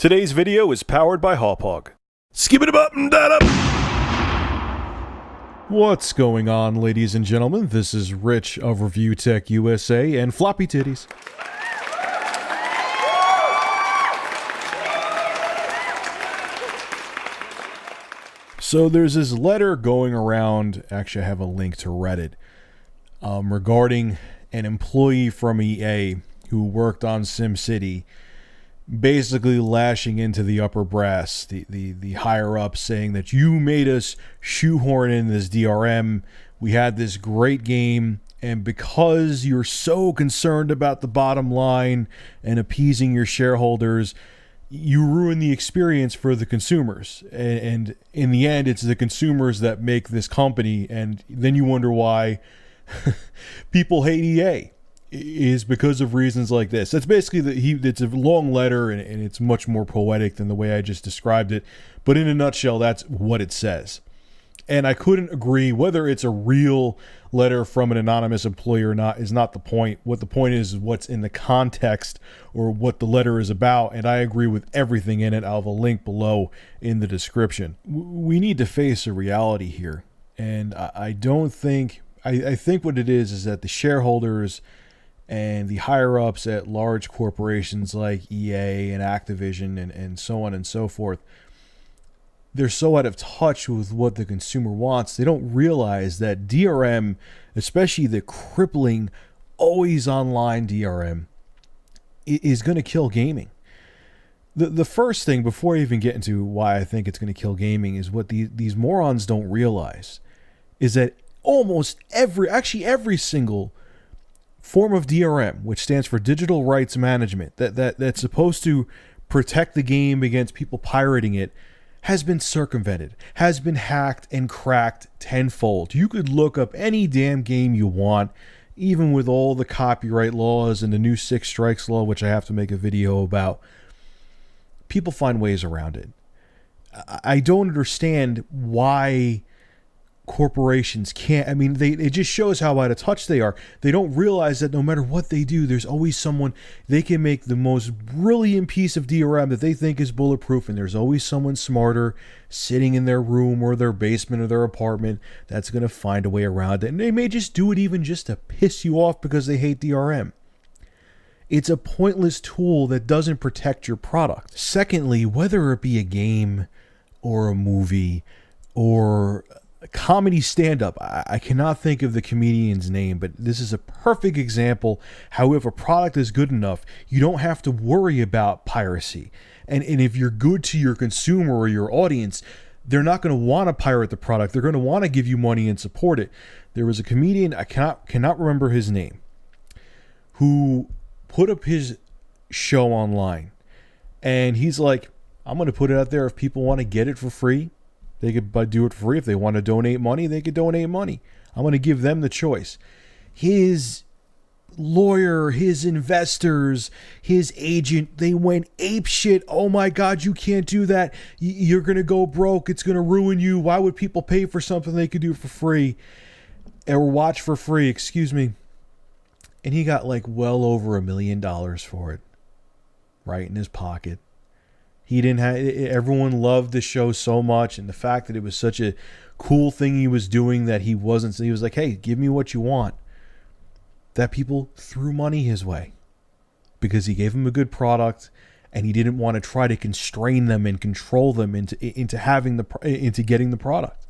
Today's video is powered by Hawpog. Skip it up and that up. What's going on, ladies and gentlemen? This is Rich of Review Tech USA and Floppy Titties. So there's this letter going around, actually I have a link to Reddit, regarding an employee from EA who worked on SimCity, basically lashing into the upper brass, the higher up, saying that you made us shoehorn in this DRM. We had this great game, and because you're so concerned about the bottom line and appeasing your shareholders, you ruin the experience for the consumers. And in the end, it's the consumers that make this company, and then you wonder why people hate EA. Is because of reasons like this. That's basically it's a long letter, and it's much more poetic than the way I just described it. But in a nutshell, that's what it says. And I couldn't agree. Whether it's a real letter from an anonymous employee or not is not the point. What the point is what's in the context or what the letter is about. And I agree with everything in it. I'll have a link below in the description. We need to face a reality here. And I don't think... I think what it is that the shareholders and the higher-ups at large corporations like EA and Activision and so on and so forth, they're so out of touch with what the consumer wants. They don't realize that DRM, especially the crippling, always online DRM, is going to kill gaming. The first thing, before I even get into why I think it's going to kill gaming, is what these morons don't realize, is that almost every single form of DRM, which stands for Digital Rights Management, that's supposed to protect the game against people pirating it, has been circumvented, has been hacked and cracked tenfold. You could look up any damn game you want, even with all the copyright laws and the new Six Strikes law, which I have to make a video about. People find ways around it. I don't understand why corporations can't. I mean, it just shows how out of touch they are. They don't realize that no matter what they do, there's always someone. They can make the most brilliant piece of DRM that they think is bulletproof, and there's always someone smarter sitting in their room or their basement or their apartment that's going to find a way around it. And they may just do it even just to piss you off because they hate DRM. It's a pointless tool that doesn't protect your product. Secondly, whether it be a game or a movie or a comedy stand-up, I cannot think of the comedian's name, but this is a perfect example how if a product is good enough, you don't have to worry about piracy. And if you're good to your consumer or your audience, they're not going to want to pirate the product. They're going to want to give you money and support it. There was a comedian, I cannot remember his name, who put up his show online. And he's like, I'm going to put it out there. If people want to get it for free, they could do it for free. If they want to donate money, they could donate money. I'm going to give them the choice. His lawyer, his investors, his agent, they went apeshit. Oh my God, you can't do that. You're going to go broke. It's going to ruin you. Why would people pay for something they could do for free? Or watch for free, excuse me. And he got like well over $1 million for it. Right in his pocket. He didn't have, everyone loved the show so much, and the fact that it was such a cool thing he was doing that he was like, hey, give me what you want. That people threw money his way because he gave them a good product, and he didn't want to try to constrain them and control them into getting the product.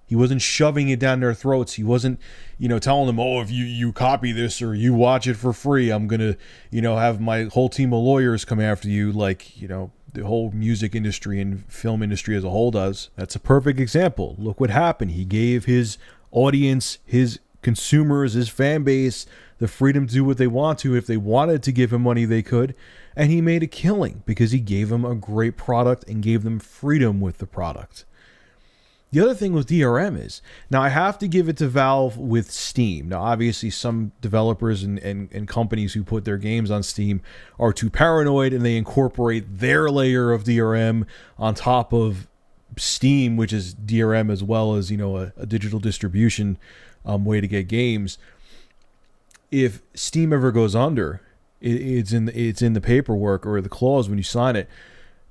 He wasn't shoving it down their throats. He wasn't, telling them, oh, if you copy this or you watch it for free, I'm going to, have my whole team of lawyers come after you like, the whole music industry and film industry as a whole does. That's a perfect example. Look what happened. He gave his audience, his consumers, his fan base, the freedom to do what they want to. If they wanted to give him money, they could. And he made a killing because he gave them a great product and gave them freedom with the product. The other thing with DRM is, now I have to give it to Valve with Steam. Now, obviously, some developers and companies who put their games on Steam are too paranoid, and they incorporate their layer of DRM on top of Steam, which is DRM as well as, a digital distribution way to get games. If Steam ever goes under, it's in the paperwork or the clause when you sign it.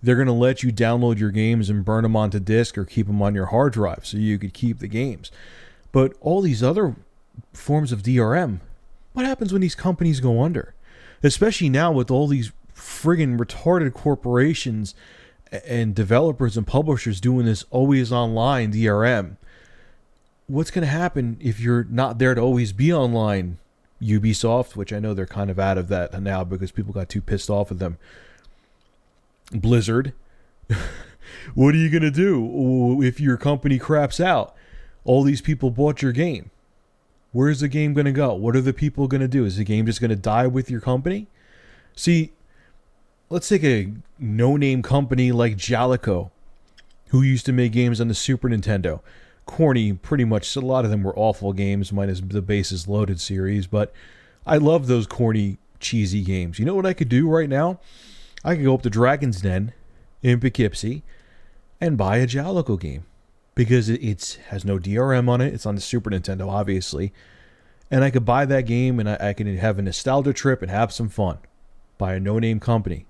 They're going to let you download your games and burn them onto disk or keep them on your hard drive so you could keep the games. But all these other forms of DRM, what happens when these companies go under? Especially now with all these friggin' retarded corporations and developers and publishers doing this always online DRM. What's going to happen if you're not there to always be online? Ubisoft, which I know they're kind of out of that now because people got too pissed off at them. Blizzard. What are you going to do if your company craps out? All these people bought your game. Where's the game going to go? What are the people going to do? Is the game just going to die with your company? See, let's take a no-name company like Jalico, who used to make games on the Super Nintendo. Corny, pretty much. A lot of them were awful games, minus the Bases Loaded series, but I love those corny, cheesy games. You know what I could do right now? I could go up to Dragon's Den in Poughkeepsie and buy a Jalico game because it has no DRM on it. It's on the Super Nintendo, obviously. And I could buy that game and I can have a nostalgia trip and have some fun. By a no-name company.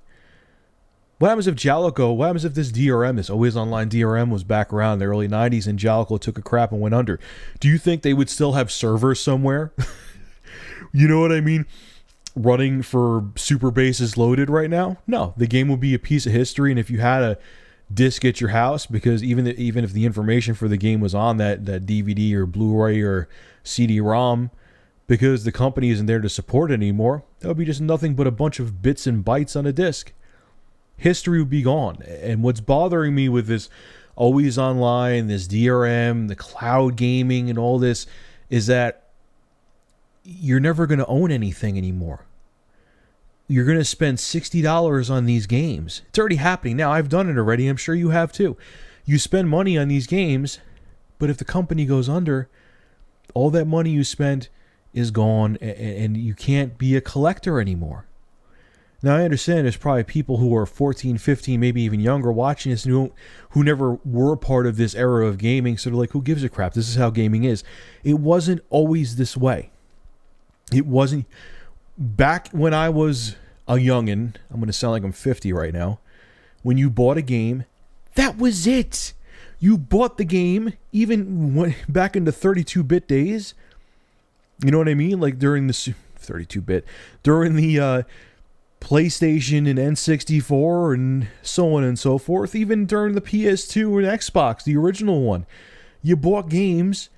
What happens if Jalico, what happens if this DRM, this always online DRM was back around in the early 90s and Jalico took a crap and went under? Do you think they would still have servers somewhere? You know what I mean? Running for Super Bases Loaded right now? No, the game would be a piece of history, and if you had a disc at your house, because even if the information for the game was on that DVD or Blu-ray or CD-ROM, because the company isn't there to support it anymore, that would be just nothing but a bunch of bits and bytes on a disc. History would be gone. And what's bothering me with this always online, this DRM, the cloud gaming and all this, is that you're never going to own anything anymore. You're going to spend $60 on these games. It's already happening now. I've done it already. I'm sure you have too. You spend money on these games, but if the company goes under, all that money you spent is gone, and you can't be a collector anymore. Now, I understand there's probably people who are 14, 15, maybe even younger watching this who never were part of this era of gaming, so they're like, who gives a crap? This is how gaming is. It wasn't always this way. It wasn't. Back when I was a youngin', I'm going to sound like I'm 50 right now, when you bought a game, that was it. You bought the game, even back in the 32-bit days. You know what I mean? Like during the 32-bit, during the PlayStation and N64 and so on and so forth, even during the PS2 and Xbox, the original one, you bought games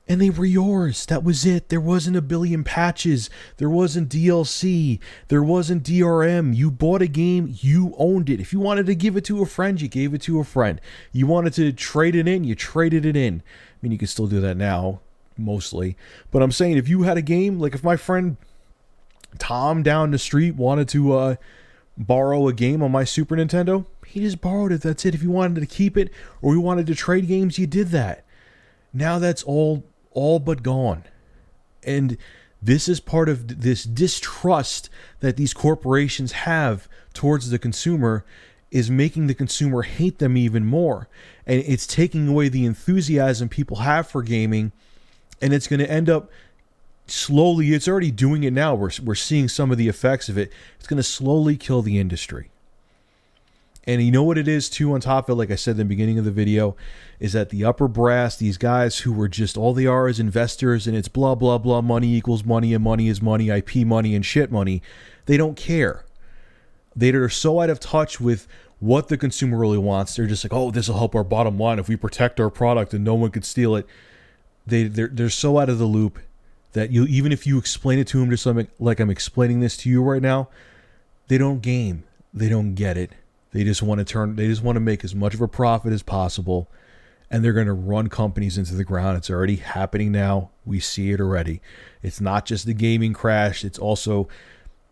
and they were yours. That was it. There wasn't a billion patches. There wasn't DLC. There wasn't DRM. You bought a game, you owned it. If you wanted to give it to a friend, you gave it to a friend. You wanted to trade it in, you traded it in. I mean, you can still do that now. Mostly, but I'm saying if you had a game, like if my friend Tom down the street wanted to borrow a game on my Super Nintendo, he just borrowed it. That's it. If you wanted to keep it or you wanted to trade games, you did that. Now that's all but gone, and this is part of this distrust that these corporations have towards the consumer, is making the consumer hate them even more, and it's taking away the enthusiasm people have for gaming. And it's going to end up slowly, it's already doing it now. We're seeing some of the effects of it. It's going to slowly kill the industry. And you know what it is too on top of it, like I said in the beginning of the video, is that the upper brass, these guys who were just, all they are is investors and it's blah, blah, blah, money equals money and money is money, IP money and shit money. They don't care. They're so out of touch with what the consumer really wants. They're just like, oh, this will help our bottom line if we protect our product and no one could steal it. They're so out of the loop that even if you explain it to them just like I'm explaining this to you right now, they don't game. They don't get it. They just want to make as much of a profit as possible, and they're going to run companies into the ground. It's already happening now. We see it already. It's not just the gaming crash. It's also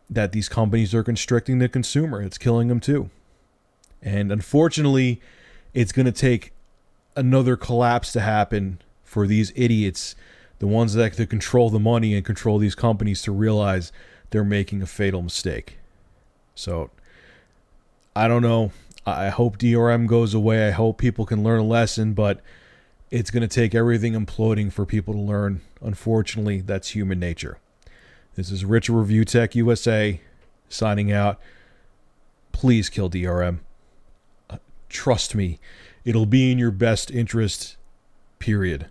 that these companies are constricting the consumer. It's killing them too. And unfortunately, it's going to take another collapse to happen for these idiots, the ones that to control the money and control these companies, to realize they're making a fatal mistake. So, I don't know. I hope DRM goes away. I hope people can learn a lesson, but it's going to take everything imploding for people to learn. Unfortunately, that's human nature. This is Rich of Review Tech USA signing out. Please kill DRM. Trust me, it'll be in your best interest, period.